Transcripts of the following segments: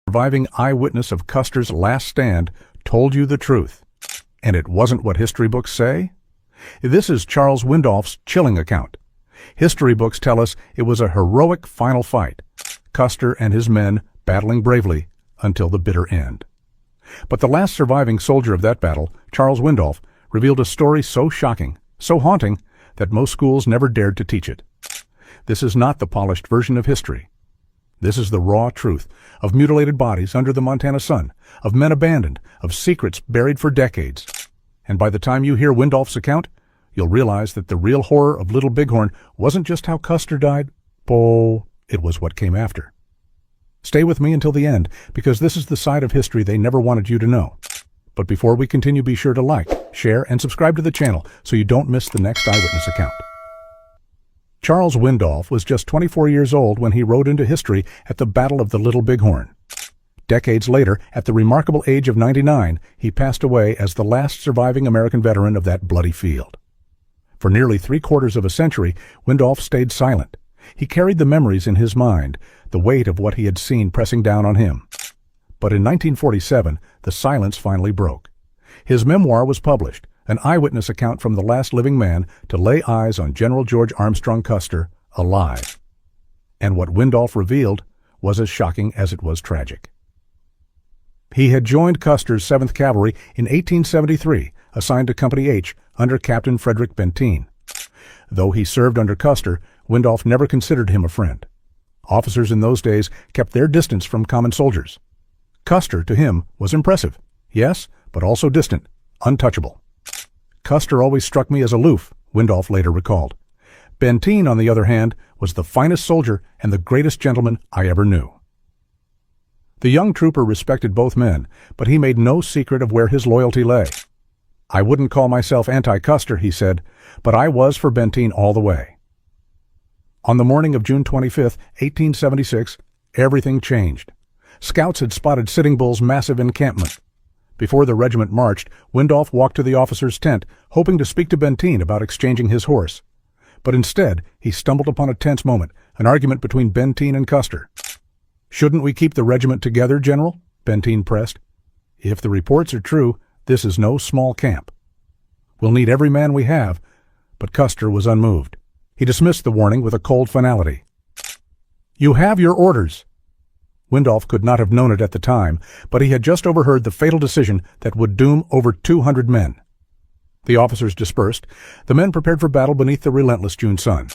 surviving eyewitness of Custer's last stand told you the truth, and it wasn't what history books say? This is Charles Windolph's chilling account. History books tell us it was a heroic final fight, Custer and his men battling bravely until the bitter end. But the last surviving soldier of that battle, Charles Windolph, revealed a story so shocking, so haunting, that most schools never dared to teach it. This is not the polished version of history. This is the raw truth of mutilated bodies under the Montana sun, of men abandoned, of secrets buried for decades. And by the time you hear Windolph's account, you'll realize that the real horror of Little Bighorn wasn't just how Custer died, it was what came after. Stay with me until the end, because this is the side of history they never wanted you to know. But before we continue, be sure to like, share, and subscribe to the channel so you don't miss the next eyewitness account. Charles Windolph was just 24 years old when he rode into history at the Battle of the Little Bighorn. Decades later, at the remarkable age of 99, he passed away as the last surviving American veteran of that bloody field. For nearly 3/4 of a century, Windolph stayed silent. He carried the memories in his mind, the weight of what he had seen pressing down on him. But in 1947, the silence finally broke. His memoir was published, an eyewitness account from the last living man to lay eyes on General George Armstrong Custer alive. And what Windolph revealed was as shocking as it was tragic. He had joined Custer's 7th Cavalry in 1873, assigned to Company H under Captain Frederick Benteen. Though he served under Custer, Windolph never considered him a friend. Officers in those days kept their distance from common soldiers. Custer, to him, was impressive, yes, but also distant, untouchable. Custer always struck me as aloof, Windolph later recalled. Benteen, on the other hand, was the finest soldier and the greatest gentleman I ever knew. The young trooper respected both men, but he made no secret of where his loyalty lay. I wouldn't call myself anti-Custer, he said, but I was for Benteen all the way. On the morning of June 25, 1876, everything changed. Scouts had spotted Sitting Bull's massive encampment. Before the regiment marched, Windolph walked to the officer's tent, hoping to speak to Benteen about exchanging his horse. But instead, he stumbled upon a tense moment, an argument between Benteen and Custer. "Shouldn't we keep the regiment together, General?" Benteen pressed. "If the reports are true, this is no small camp. We'll need every man we have." But Custer was unmoved. He dismissed the warning with a cold finality. "You have your orders." Windolph could not have known it at the time, but he had just overheard the fatal decision that would doom over 200 men. The officers dispersed. The men prepared for battle beneath the relentless June sun.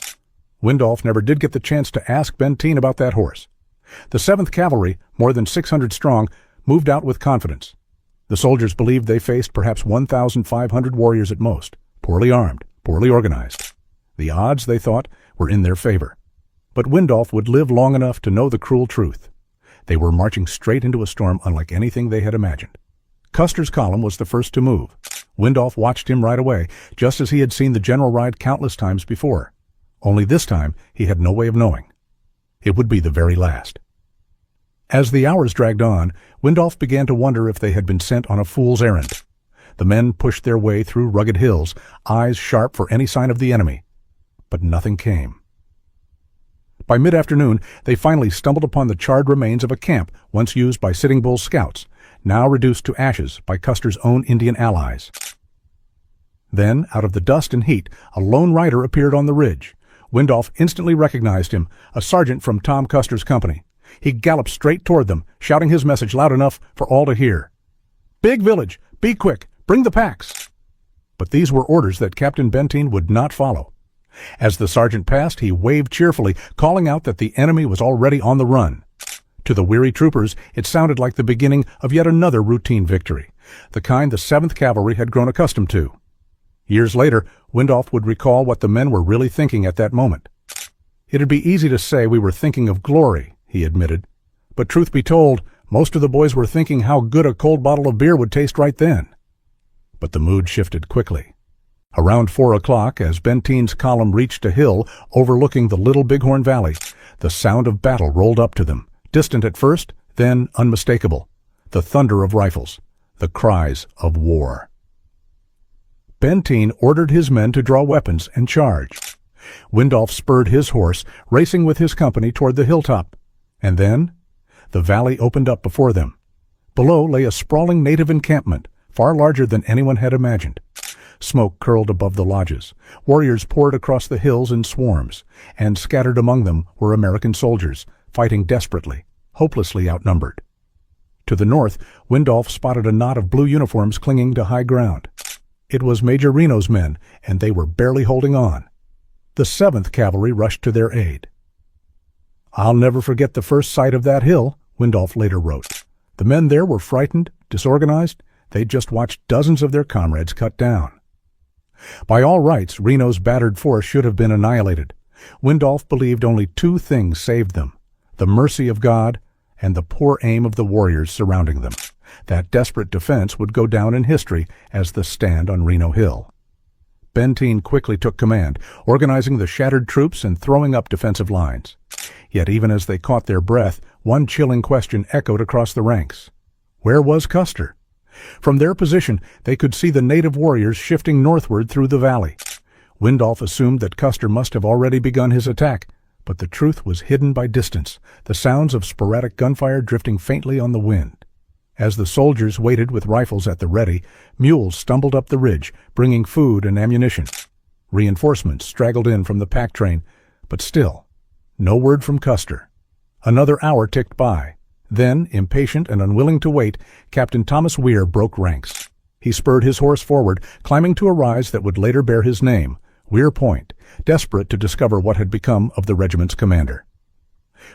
Windolph never did get the chance to ask Benteen about that horse. The 7th Cavalry, more than 600 strong, moved out with confidence. The soldiers believed they faced perhaps 1,500 warriors at most, poorly armed, poorly organized. The odds, they thought, were in their favor. But Windolph would live long enough to know the cruel truth. They were marching straight into a storm unlike anything they had imagined. Custer's column was the first to move. Windolph watched him right away, just as he had seen the general ride countless times before. Only this time he had no way of knowing. It would be the very last. As the hours dragged on, Windolph began to wonder if they had been sent on a fool's errand. The men pushed their way through rugged hills, eyes sharp for any sign of the enemy. But nothing came. By mid-afternoon, they finally stumbled upon the charred remains of a camp once used by Sitting Bull's scouts, now reduced to ashes by Custer's own Indian allies. Then, out of the dust and heat, a lone rider appeared on the ridge. Windolph instantly recognized him, a sergeant from Tom Custer's company. He galloped straight toward them, shouting his message loud enough for all to hear. "Big village! Be quick! Bring the packs!" But these were orders that Captain Benteen would not follow. As the sergeant passed, he waved cheerfully, calling out that the enemy was already on the run. To the weary troopers, it sounded like the beginning of yet another routine victory, the kind the 7th Cavalry had grown accustomed to. Years later, Windolph would recall what the men were really thinking at that moment. "It'd be easy to say we were thinking of glory," he admitted. "But truth be told, most of the boys were thinking how good a cold bottle of beer would taste right then." But the mood shifted quickly. Around 4 o'clock, as Benteen's column reached a hill overlooking the Little Bighorn Valley, the sound of battle rolled up to them, distant at first, then unmistakable. The thunder of rifles, the cries of war. Benteen ordered his men to draw weapons and charge. Windolph spurred his horse, racing with his company toward the hilltop. And then, The valley opened up before them. Below lay a sprawling native encampment, far larger than anyone had imagined. Smoke curled above the lodges. Warriors poured across the hills in swarms, and scattered among them were American soldiers, fighting desperately, hopelessly outnumbered. To the north, Windolph spotted a knot of blue uniforms clinging to high ground. It was Major Reno's men, and they were barely holding on. The 7th Cavalry rushed to their aid. "I'll never forget the first sight of that hill," Windolph later wrote. "The men there were frightened, disorganized. They'd just watched dozens of their comrades cut down." By all rights, Reno's battered force should have been annihilated. Windolph believed only 2 things saved them: the mercy of God and the poor aim of the warriors surrounding them. That desperate defense would go down in history as the stand on Reno Hill. Benteen quickly took command, organizing the shattered troops and throwing up defensive lines. Yet even as they caught their breath, one chilling question echoed across the ranks. Where was Custer? From their position, they could see the native warriors shifting northward through the valley. Windolph assumed that Custer must have already begun his attack, but the truth was hidden by distance, the sounds of sporadic gunfire drifting faintly on the wind. As the soldiers waited with rifles at the ready, mules stumbled up the ridge, bringing food and ammunition. Reinforcements straggled in from the pack train, but still, no word from Custer. Another hour ticked by. Then, impatient and unwilling to wait, Captain Thomas Weir broke ranks. He spurred his horse forward, climbing to a rise that would later bear his name, Weir Point, desperate to discover what had become of the regiment's commander.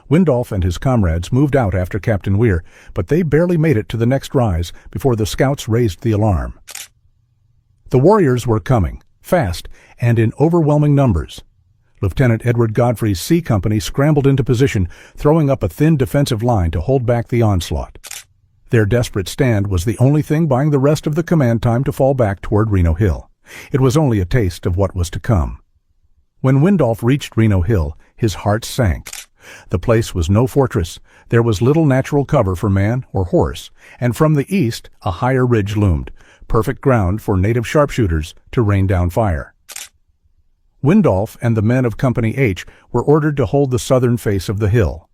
Windolph and his comrades moved out after Captain Weir, but they barely made it to the next rise before the scouts raised the alarm. The warriors were coming, fast, and in overwhelming numbers. Lieutenant Edward Godfrey's C Company scrambled into position, throwing up a thin defensive line to hold back the onslaught. Their desperate stand was the only thing buying the rest of the command time to fall back toward Reno Hill. It was only a taste of what was to come. When Windolph reached Reno Hill, his heart sank. The place was no fortress. There was little natural cover for man or horse, and from the east a higher ridge loomed, perfect ground for native sharpshooters to rain down fire. Windolph and the men of Company H were ordered to hold the southern face of the hill.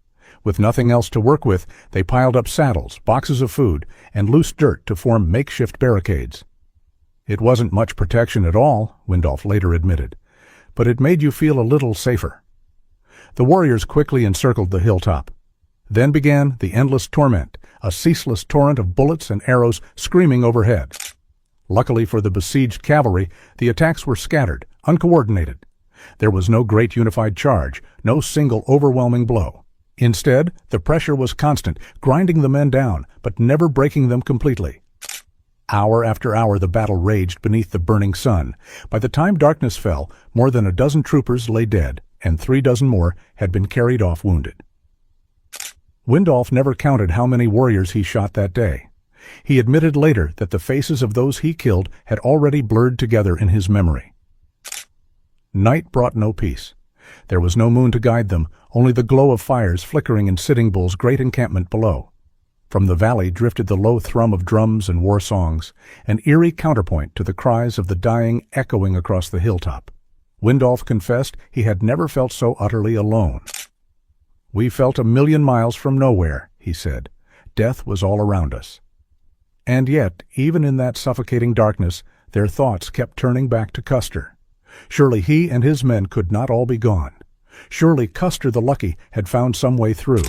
With nothing else to work with, they piled up saddles, boxes of food, and loose dirt to form makeshift barricades. It wasn't much protection at all, Windolph later admitted, but it made you feel a little safer. The warriors quickly encircled the hilltop. Then began the endless torment, a ceaseless torrent of bullets and arrows screaming overhead. Luckily for the besieged cavalry, the attacks were scattered, uncoordinated. There was no great unified charge, no single overwhelming blow. Instead, the pressure was constant, grinding the men down, but never breaking them completely. Hour after hour the battle raged beneath the burning sun. By the time darkness fell, more than a dozen troopers lay dead, and 36 more had been carried off wounded. Windolph never counted how many warriors he shot that day. He admitted later that the faces of those he killed had already blurred together in his memory. Night brought no peace. There was no moon to guide them, only the glow of fires flickering in Sitting Bull's great encampment below. From the valley drifted the low thrum of drums and war songs, an eerie counterpoint to the cries of the dying echoing across the hilltop. Windolph confessed he had never felt so utterly alone. "We felt 1,000,000 miles from nowhere," he said. "Death was all around us." And yet, even in that suffocating darkness, their thoughts kept turning back to Custer. Surely he and his men could not all be gone. Surely Custer the Lucky had found some way through.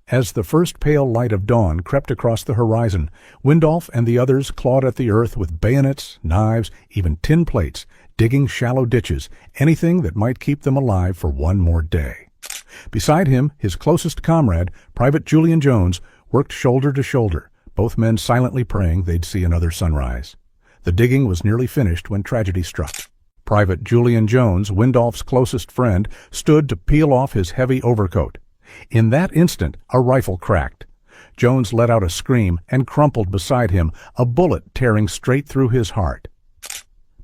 As the first pale light of dawn crept across the horizon, Windolph and the others clawed at the earth with bayonets, knives, even tin plates, digging shallow ditches, anything that might keep them alive for one more day. Beside him, his closest comrade, Private Julian Jones, worked shoulder to shoulder, both men silently praying they'd see another sunrise. The digging was nearly finished when tragedy struck. Private Julian Jones, Windolph's closest friend, stood to peel off his heavy overcoat. In that instant, a rifle cracked. Jones let out a scream and crumpled beside him, a bullet tearing straight through his heart.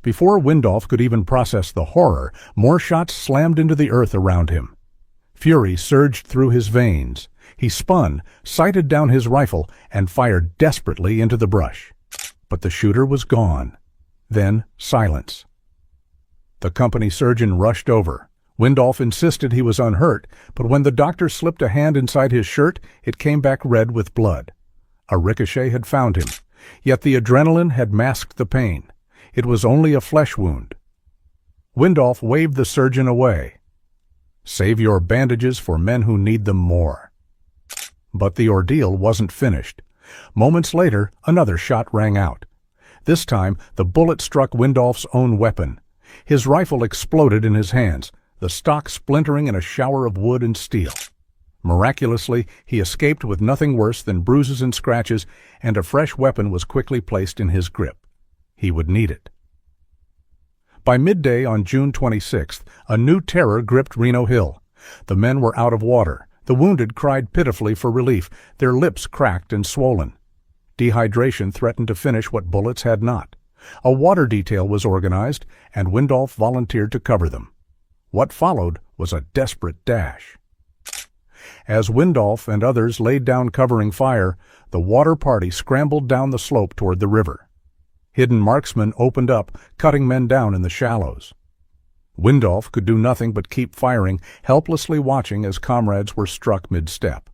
Before Windolph could even process the horror, more shots slammed into the earth around him. Fury surged through his veins. He spun, sighted down his rifle, and fired desperately into the brush. But the shooter was gone. Then silence. The company surgeon rushed over. Windolph insisted he was unhurt, but when the doctor slipped a hand inside his shirt, it came back red with blood. A ricochet had found him, yet the adrenaline had masked the pain. It was only a flesh wound. Windolph waved the surgeon away. "Save your bandages for men who need them more." But the ordeal wasn't finished. Moments later, another shot rang out. This time, the bullet struck Windolph's own weapon. His rifle exploded in his hands, the stock splintering in a shower of wood and steel. Miraculously, he escaped with nothing worse than bruises and scratches, and a fresh weapon was quickly placed in his grip. He would need it. By midday on June 26th, a new terror gripped Reno Hill. The men were out of water. The wounded cried pitifully for relief, their lips cracked and swollen. Dehydration threatened to finish what bullets had not. A water detail was organized, and Windolph volunteered to cover them. What followed was a desperate dash. As Windolph and others laid down covering fire, the water party scrambled down the slope toward the river. Hidden marksmen opened up, cutting men down in the shallows. Windolph could do nothing but keep firing, helplessly watching as comrades were struck mid-step.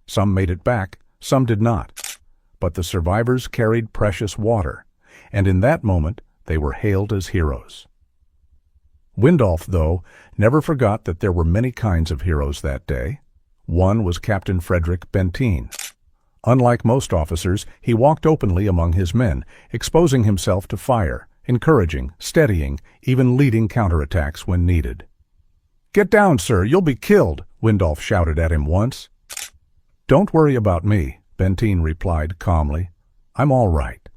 Some made it back, some did not. But the survivors carried precious water, and in that moment they were hailed as heroes. Windolph, though, never forgot that there were many kinds of heroes that day. One was Captain Frederick Benteen. Unlike most officers, he walked openly among his men, exposing himself to fire, encouraging, steadying, even leading counterattacks when needed. "Get down, sir, you'll be killed," Windolph shouted at him once. "Don't worry about me," Benteen replied calmly. "I'm all right."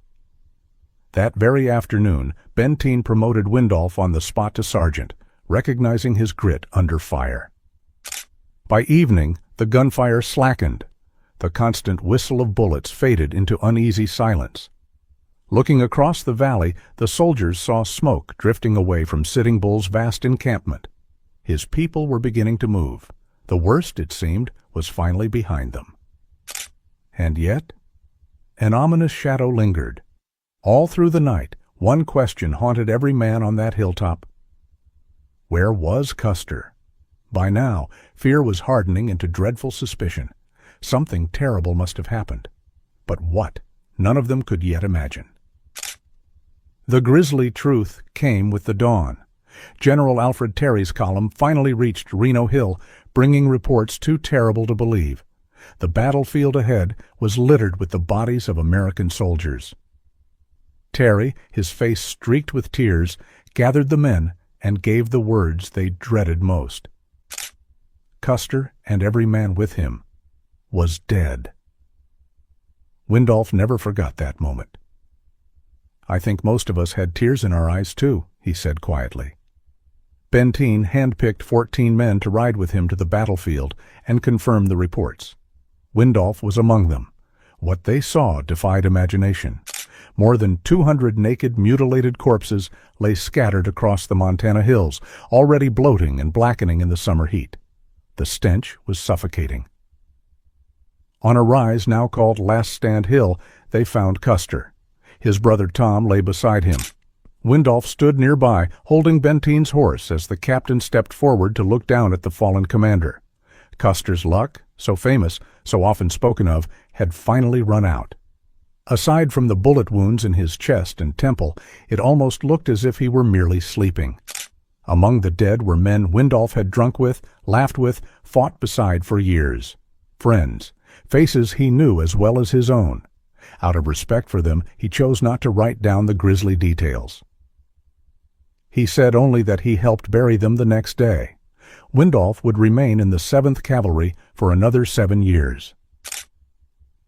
That very afternoon, Benteen promoted Windolph on the spot to sergeant, recognizing his grit under fire. By evening, the gunfire slackened. The constant whistle of bullets faded into uneasy silence. Looking across the valley, the soldiers saw smoke drifting away from Sitting Bull's vast encampment. His people were beginning to move. The worst, it seemed, was finally behind them. And yet, an ominous shadow lingered. All through the night, one question haunted every man on that hilltop. Where was Custer? By now, fear was hardening into dreadful suspicion. Something terrible must have happened. But what? None of them could yet imagine. The grisly truth came with the dawn. General Alfred Terry's column finally reached Reno Hill, bringing reports too terrible to believe. The battlefield ahead was littered with the bodies of American soldiers. Terry, his face streaked with tears, gathered the men and gave the words they dreaded most. Custer, and every man with him, was dead. Windolph never forgot that moment. "I think most of us had tears in our eyes, too," he said quietly. Benteen handpicked 14 men to ride with him to the battlefield and confirm the reports. Windolph was among them. What they saw defied imagination. More than 200 naked, mutilated corpses lay scattered across the Montana hills, already bloating and blackening in the summer heat. The stench was suffocating. On a rise now called Last Stand Hill, they found Custer. His brother Tom lay beside him. Windolph stood nearby, holding Benteen's horse as the captain stepped forward to look down at the fallen commander. Custer's luck, so famous, so often spoken of, had finally run out. Aside from the bullet wounds in his chest and temple, it almost looked as if he were merely sleeping. Among the dead were men Windolph had drunk with, laughed with, fought beside for years. Friends, faces he knew as well as his own. Out of respect for them, he chose not to write down the grisly details. He said only that he helped bury them the next day. Windolph would remain in the 7th Cavalry for another 7 years.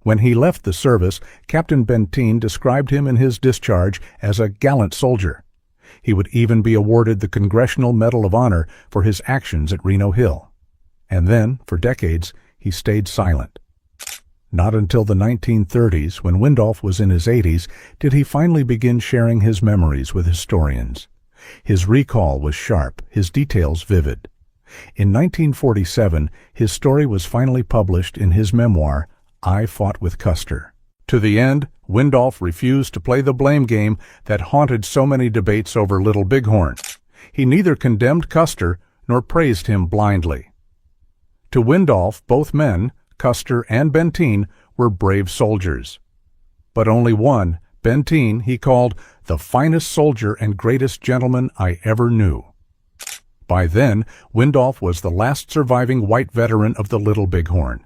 When he left the service, Captain Benteen described him in his discharge as a gallant soldier. He would even be awarded the Congressional Medal of Honor for his actions at Reno Hill. And then, for decades, he stayed silent. Not until the 1930s, when Windolph was in his 80s, did he finally begin sharing his memories with historians. His recall was sharp, his details vivid. In 1947, his story was finally published in his memoir, I Fought with Custer. To the end, Windolph refused to play the blame game that haunted so many debates over Little Bighorn. He neither condemned Custer nor praised him blindly. To Windolph, both men, Custer and Benteen, were brave soldiers. But only one, Benteen, he called the finest soldier and greatest gentleman I ever knew. By then, Windolph was the last surviving white veteran of the Little Bighorn.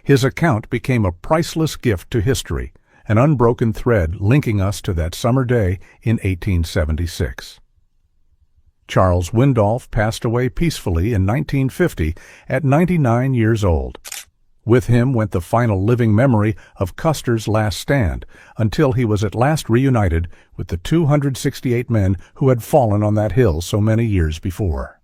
His account became a priceless gift to history, an unbroken thread linking us to that summer day in 1876. Charles Windolph passed away peacefully in 1950 at 99 years old. With him went the final living memory of Custer's last stand, until he was at last reunited with the 268 men who had fallen on that hill so many years before.